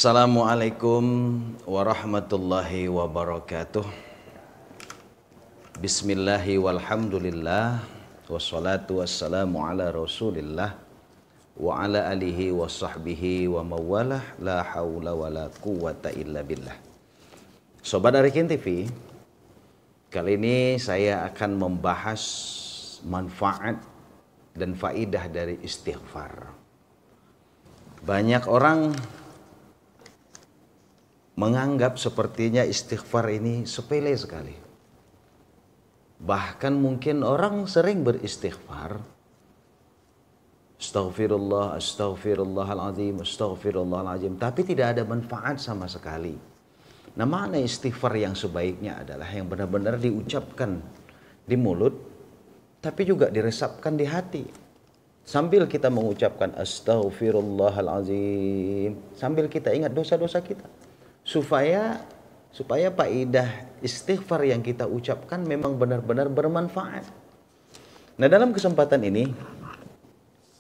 Assalamualaikum warahmatullahi wabarakatuh. Bismillahi walhamdulillah. Wassalatu wassalamu ala rasulillah wa ala alihi wa sahbihi wa mawalah. La hawla wa la quwata illa billah. Sobat Arifin TV, kali ini saya akan membahas manfaat dan faidah dari istighfar. Banyak orang menganggap sepertinya istighfar ini sepele sekali. Bahkan mungkin orang sering beristighfar. Astaghfirullah, astaghfirullahaladzim, astaghfirullahaladzim. Tapi tidak ada manfaat sama sekali. Nah, makna istighfar yang sebaiknya adalah yang benar-benar diucapkan di mulut, tapi juga diresapkan di hati. Sambil kita mengucapkan astaghfirullahaladzim, sambil kita ingat dosa-dosa kita. Supaya faidah istighfar yang kita ucapkan memang benar-benar bermanfaat. Nah, dalam kesempatan ini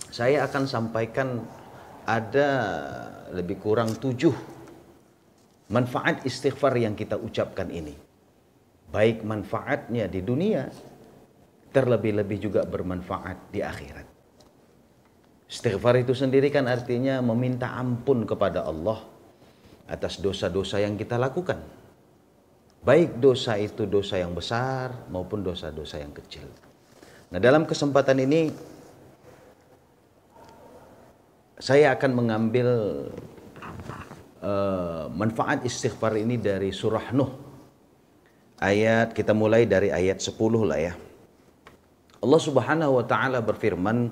saya akan sampaikan ada lebih kurang 7 manfaat istighfar yang kita ucapkan ini. Baik manfaatnya di dunia, terlebih-lebih juga bermanfaat di akhirat. Istighfar itu sendiri kan artinya meminta ampun kepada Allah atas dosa-dosa yang kita lakukan. Baik dosa itu dosa yang besar maupun dosa-dosa yang kecil. Nah, dalam kesempatan ini saya akan mengambil manfaat istighfar ini dari surah Nuh. Kita mulai dari ayat 10 lah ya. Allah Subhanahu wa taala berfirman,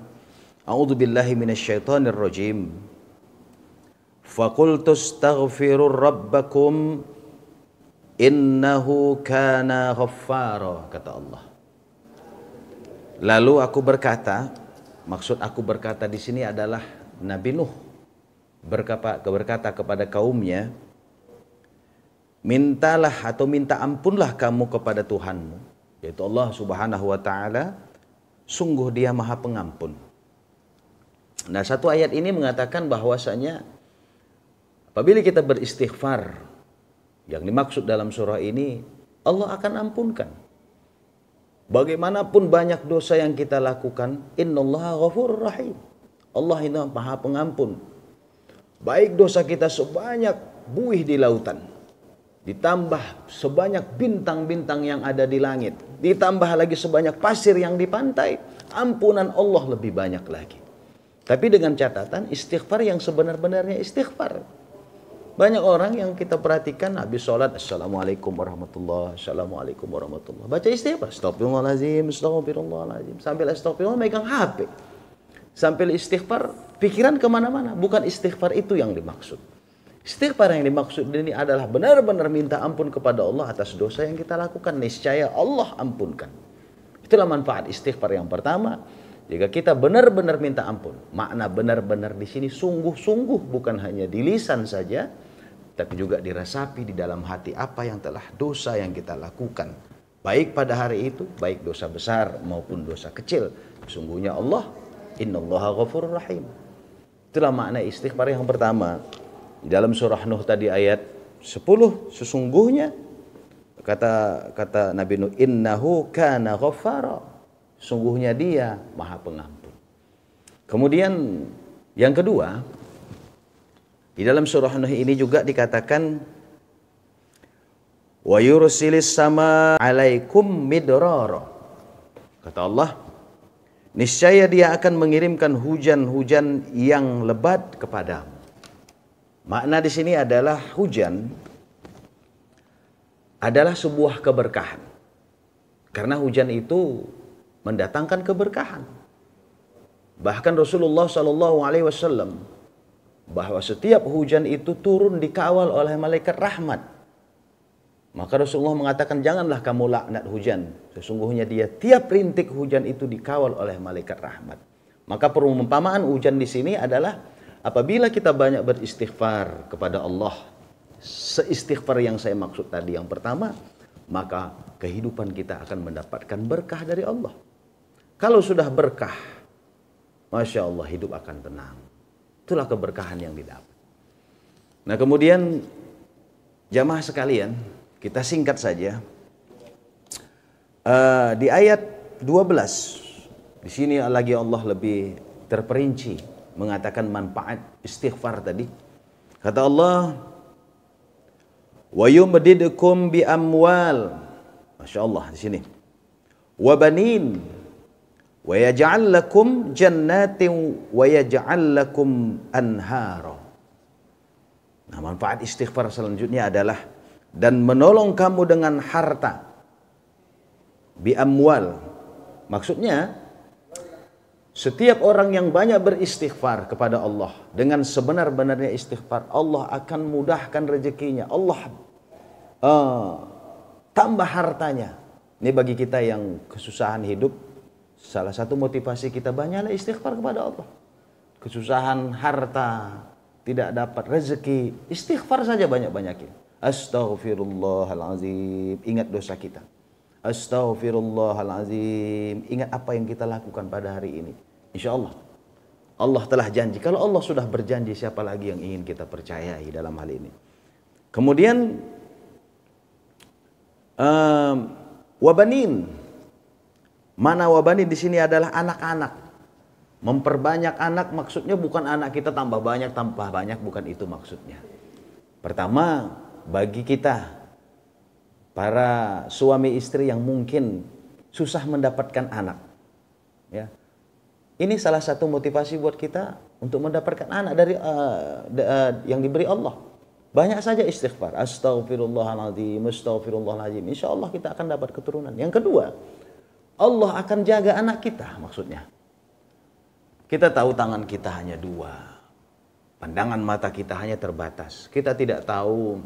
A'udzubillahi minasyaitonir rajim. Faqultu astaghfiru rabbakum innahu kana ghaffara, kata Allah. Lalu aku berkata, maksud aku berkata di sini adalah Nabi Nuh berkata kepada kaumnya, mintalah atau minta ampunlah kamu kepada Tuhanmu, yaitu Allah Subhanahu wa taala, sungguh Dia Maha Pengampun. Nah, satu ayat ini mengatakan bahwasanya apabila kita beristighfar, yang dimaksud dalam surah ini, Allah akan ampunkan. Bagaimanapun banyak dosa yang kita lakukan, innallaha ghafurur rahim. Allah itu Maha Pengampun. Baik dosa kita sebanyak buih di lautan, ditambah sebanyak bintang-bintang yang ada di langit, ditambah lagi sebanyak pasir yang di pantai, ampunan Allah lebih banyak lagi. Tapi dengan catatan istighfar yang sebenar-benarnya istighfar. Banyak orang yang kita perhatikan habis sholat, assalamualaikum warahmatullahi, assalamualaikum warahmatullahi, baca istighfar, astagfirullahaladzim, astagfirullahaladzim, sambil astagfirullah megang HP, sambil istighfar pikiran kemana-mana. Bukan istighfar itu yang dimaksud. Istighfar yang dimaksud ini adalah benar-benar minta ampun kepada Allah atas dosa yang kita lakukan. Niscaya Allah ampunkan. Itulah manfaat istighfar yang pertama. Jika kita benar-benar minta ampun, makna benar-benar di sini sungguh-sungguh, bukan hanya di lisan saja, tapi juga dirasapi di dalam hati apa yang telah dosa yang kita lakukan. Baik pada hari itu, baik dosa besar maupun dosa kecil. Sungguhnya Allah, innallaha ghafurur rahim. Itulah makna istighfar yang pertama. Di dalam surah Nuh tadi ayat 10, sesungguhnya kata Nabi Nuh, innahu kana ghaffara. Sungguhnya Dia Maha Pengampun. Kemudian yang kedua, di dalam surah Nuh ini juga dikatakan, wa yursilis sama alaikum midrara. Kata Allah, niscaya Dia akan mengirimkan hujan-hujan yang lebat kepadamu. Makna di sini adalah hujan adalah sebuah keberkahan. Karena hujan itu mendatangkan keberkahan. Bahkan Rasulullah SAW bahwa setiap hujan itu turun dikawal oleh malaikat rahmat. Maka Rasulullah mengatakan, janganlah kamu laknat hujan. Sesungguhnya dia tiap rintik hujan itu dikawal oleh malaikat rahmat. Maka perumpamaan hujan di sini adalah apabila kita banyak beristighfar kepada Allah, seistighfar yang saya maksud tadi yang pertama, maka kehidupan kita akan mendapatkan berkah dari Allah. Kalau sudah berkah, Masya Allah, hidup akan tenang. Itulah keberkahan yang didapat. Nah kemudian jamaah sekalian, kita singkat saja. Di ayat 12, di sini lagi Allah lebih terperinci mengatakan manfaat istighfar tadi. Kata Allah, wa yumdidkum bi amwal. Masya Allah di sini. Wa banin wa yaj'al lakum jannatin wa yaj'al lakum anhara. Nah, manfaat istighfar selanjutnya adalah dan menolong kamu dengan harta. Bi amwal. Maksudnya setiap orang yang banyak beristighfar kepada Allah dengan sebenar-benarnya istighfar, Allah akan mudahkan rezekinya. Allah tambah hartanya. Ini bagi kita yang kesusahan hidup, salah satu motivasi kita banyaklah istighfar kepada Allah. Kesusahan harta, tidak dapat rezeki, istighfar saja banyak-banyakin. Astaghfirullahalazim, ingat dosa kita. Astaghfirullahalazim, ingat apa yang kita lakukan pada hari ini. Insya Allah, Allah telah janji. Kalau Allah sudah berjanji, siapa lagi yang ingin kita percayai dalam hal ini? Kemudian wabanin. Mana wabanin di sini adalah anak-anak. Memperbanyak anak maksudnya bukan anak kita tambah banyak, bukan itu maksudnya. Pertama, bagi kita para suami istri yang mungkin susah mendapatkan anak, ya, ini salah satu motivasi buat kita untuk mendapatkan anak dari yang diberi Allah. Banyak saja istighfar. Astaghfirullahaladzim, astaghfirullahaladzim. Insya Allah kita akan dapat keturunan. Yang kedua, Allah akan jaga anak kita maksudnya. Kita tahu tangan kita hanya dua, pandangan mata kita hanya terbatas. Kita tidak tahu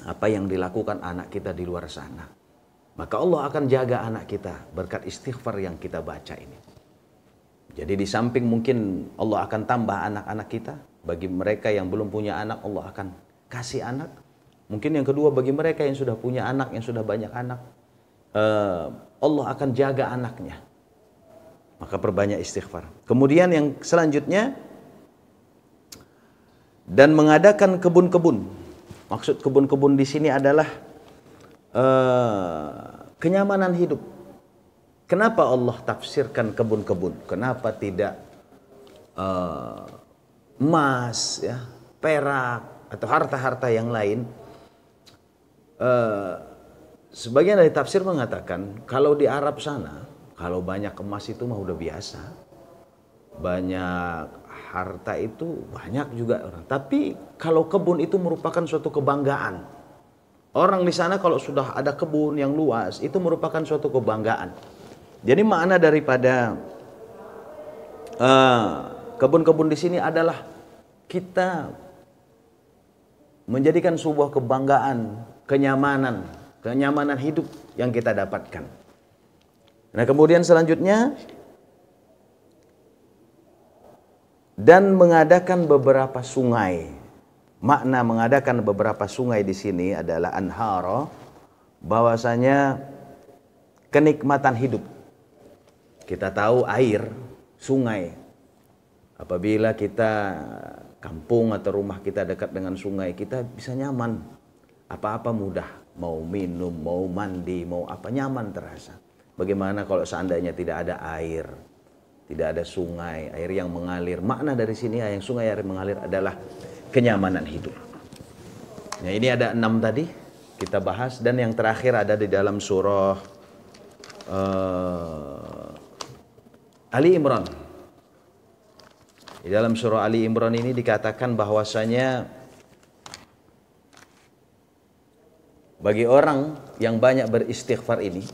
apa yang dilakukan anak kita di luar sana. Maka Allah akan jaga anak kita berkat istighfar yang kita baca ini. Jadi di samping mungkin Allah akan tambah anak-anak kita. Bagi mereka yang belum punya anak, Allah akan kasih anak. Mungkin yang kedua, bagi mereka yang sudah punya anak, yang sudah banyak anak, Allah akan jaga anaknya. Maka perbanyak istighfar. Kemudian yang selanjutnya, dan mengadakan kebun-kebun. Maksud kebun-kebun di sini adalah kenyamanan hidup. Kenapa Allah tafsirkan kebun-kebun? Kenapa tidak emas, ya, perak atau harta-harta yang lain? Sebagian dari tafsir mengatakan kalau di Arab sana, kalau banyak emas itu mah udah biasa, banyak harta itu banyak juga orang. Tapi kalau kebun itu merupakan suatu kebanggaan. Orang di sana kalau sudah ada kebun yang luas itu merupakan suatu kebanggaan. Jadi makna daripada kebun-kebun di sini adalah kita menjadikan sebuah kebanggaan, kenyamanan hidup yang kita dapatkan. Nah kemudian selanjutnya, dan mengadakan beberapa sungai. Makna mengadakan beberapa sungai di sini adalah anhara, bahwasanya kenikmatan hidup. Kita tahu air, sungai. Apabila kita kampung atau rumah kita dekat dengan sungai, kita bisa nyaman. Apa-apa mudah, mau minum, mau mandi, mau apa, nyaman terasa. Bagaimana kalau seandainya tidak ada air, tidak ada sungai, air yang mengalir? Makna dari sini yang sungai air mengalir adalah kenyamanan hidup. Nah, ini ada 6 tadi kita bahas, dan yang terakhir ada di dalam surah Ali Imran. Di dalam surah Ali Imran ini dikatakan bahwasanya bagi orang yang banyak beristighfar ini,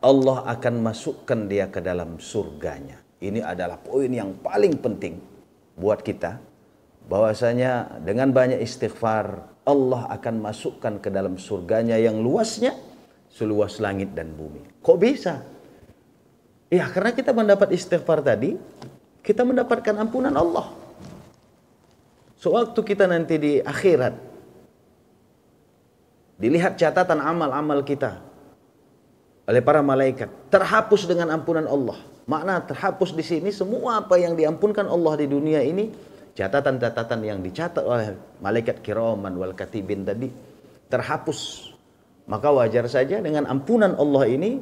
Allah akan masukkan dia ke dalam surganya. Ini adalah poin yang paling penting buat kita, bahwasanya dengan banyak istighfar Allah akan masukkan ke dalam surganya yang luasnya seluas langit dan bumi. Kok bisa? Ya karena kita mendapat istighfar tadi, kita mendapatkan ampunan Allah. Sewaktu kita nanti di akhirat, dilihat catatan amal-amal kita oleh para malaikat, terhapus dengan ampunan Allah. Makna terhapus di sini semua apa yang diampunkan Allah di dunia ini, catatan-catatan yang dicatat oleh malaikat kiraman wal katibin tadi terhapus. Maka wajar saja dengan ampunan Allah ini,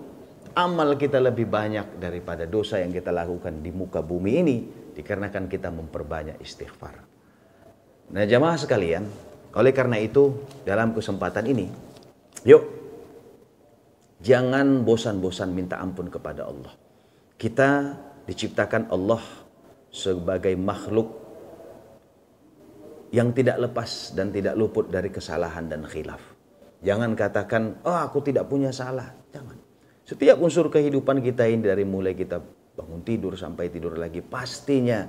amal kita lebih banyak daripada dosa yang kita lakukan di muka bumi ini, dikarenakan kita memperbanyak istighfar. Nah jamaah sekalian, oleh karena itu dalam kesempatan ini, yuk jangan bosan-bosan minta ampun kepada Allah. Kita diciptakan Allah sebagai makhluk yang tidak lepas dan tidak luput dari kesalahan dan khilaf. Jangan katakan, oh aku tidak punya salah. Jangan. Setiap unsur kehidupan kita ini, dari mulai kita bangun tidur sampai tidur lagi, pastinya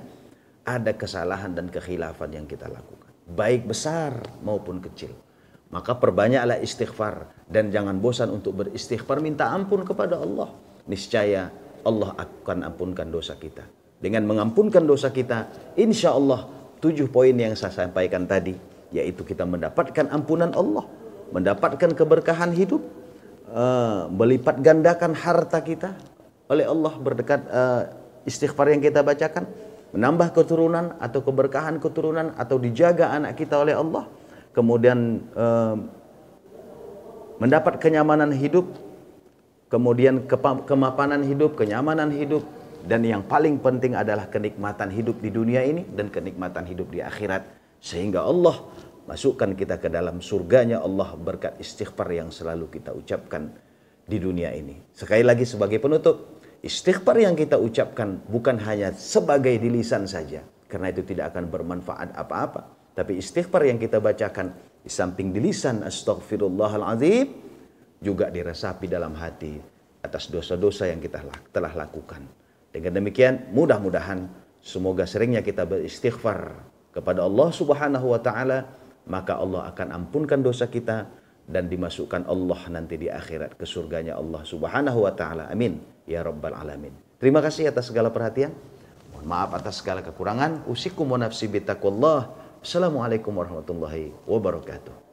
ada kesalahan dan kekhilafan yang kita lakukan. Baik besar maupun kecil. Maka perbanyaklah istighfar. Dan jangan bosan untuk beristighfar, minta ampun kepada Allah. Niscaya Allah akan ampunkan dosa kita. Dengan mengampunkan dosa kita, insya Allah 7 poin yang saya sampaikan tadi, yaitu kita mendapatkan ampunan Allah, mendapatkan keberkahan hidup, melipat gandakan harta kita oleh Allah berdekat istighfar yang kita bacakan, menambah keturunan atau keberkahan keturunan, atau dijaga anak kita oleh Allah, kemudian mendapat kenyamanan hidup, kemudian kemapanan hidup, kenyamanan hidup, dan yang paling penting adalah kenikmatan hidup di dunia ini dan kenikmatan hidup di akhirat. Sehingga Allah masukkan kita ke dalam surganya Allah berkat istighfar yang selalu kita ucapkan di dunia ini. Sekali lagi sebagai penutup, istighfar yang kita ucapkan bukan hanya sebagai di lisan saja, karena itu tidak akan bermanfaat apa-apa. Tapi istighfar yang kita bacakan di samping di lisan astaghfirullahaladzim, juga diresapi dalam hati atas dosa-dosa yang kita telah lakukan. Dengan demikian, mudah-mudahan semoga seringnya kita beristighfar kepada Allah Subhanahu wa taala, maka Allah akan ampunkan dosa kita dan dimasukkan Allah nanti di akhirat ke surganya Allah Subhanahu wa taala. Amin ya rabbal alamin. Terima kasih atas segala perhatian. Mohon maaf atas segala kekurangan. Usikum wa nafsi bittaqwallah. Assalamualaikum warahmatullahi wabarakatuh.